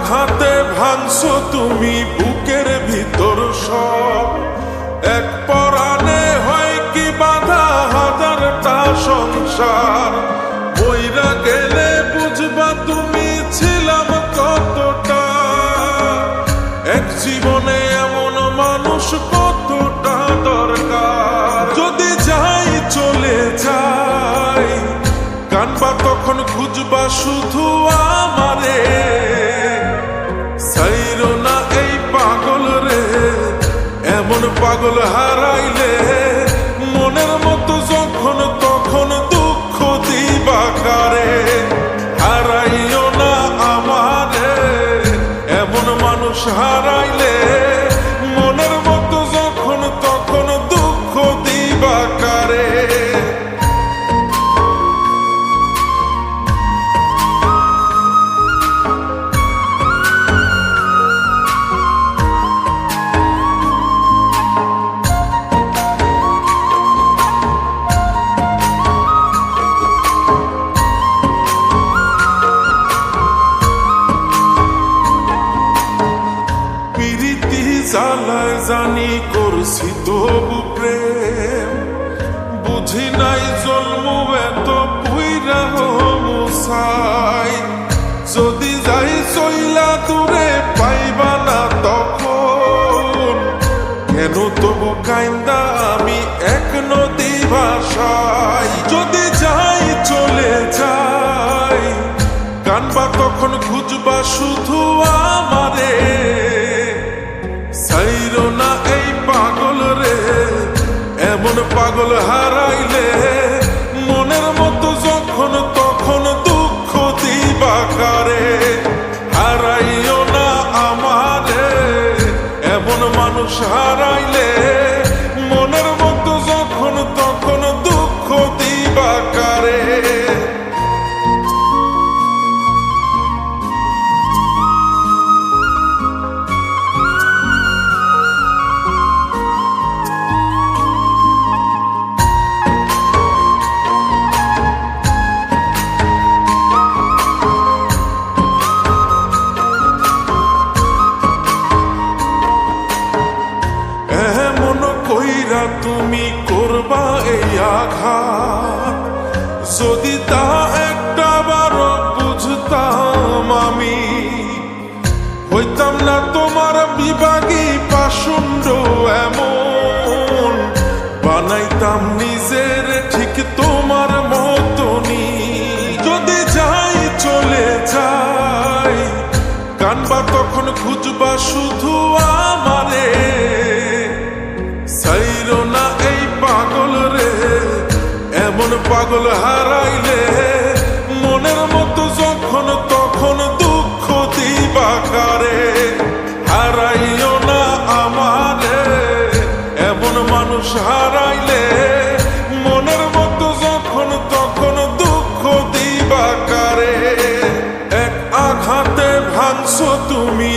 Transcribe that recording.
আঘাতে ভাঙছো তুমি বুকের ভিতর সব। এক পরাণে হয় কি বাধা হাজারটা সংসার। বইরা গেলে বুঝবা তুমি ছিলাম কতটা। এক জীবনে এমন মানুষ কতটা দরকার। যদি যাই চলে যাই কানবা তখন খুঁজবা শুধু আমারে। সাইরো না এই পাগল রে, এমন পাগল হারাইলে মনের মতো যখন তখন দুঃখ দিবা কারে। হারাইও না আমারে, এমন মানুষ হারাইলে মনের মতো যখন তখন দুঃখ দিবা কারে। জ্বালায় জানি করছি তবু প্রেম। বুঝি নাই জন্ম এত পুইরা মুসাই। যদি যাই চইলা দূরে পাইবা না তখন কেন তবু কাইন্দা আমি এক নদী ভাষায়। যদি যাই চলে যাই কানবা তখন খুঁজবা শুধু আমারে। সাইরো না এই পাগল রে, এমন পাগল হারাইলে মনের মতো যখন তখন দুঃখ দিবা কারে। হারাইও না আমারে, এমন মানুষ হারাইলে মনের মতো যখন তখন দুঃখ দিবা কারে। কইরা তুমি করবা এই আঘাত, যদি তা একটা বার বুঝতাম আমি হইতাম না তোমার বিভাগী পাষণ্ড এমন। বানাইতাম নিজের ঠিক তোমার মতনই। যদি যাই চলে যাই কানবা তখন খুঁজবা শুধু আমারে। সাইরো না এই পাগল রে, এমন পাগল হারাইলে মনের মতো যখন তখন দুঃখ দিবা কারে। হারাইও না আমারে, এমন মানুষ হারাইলে মনের মতো যখন তখন দুঃখ দিবা কারে। এক আঘাতে ভাঙছো তুমি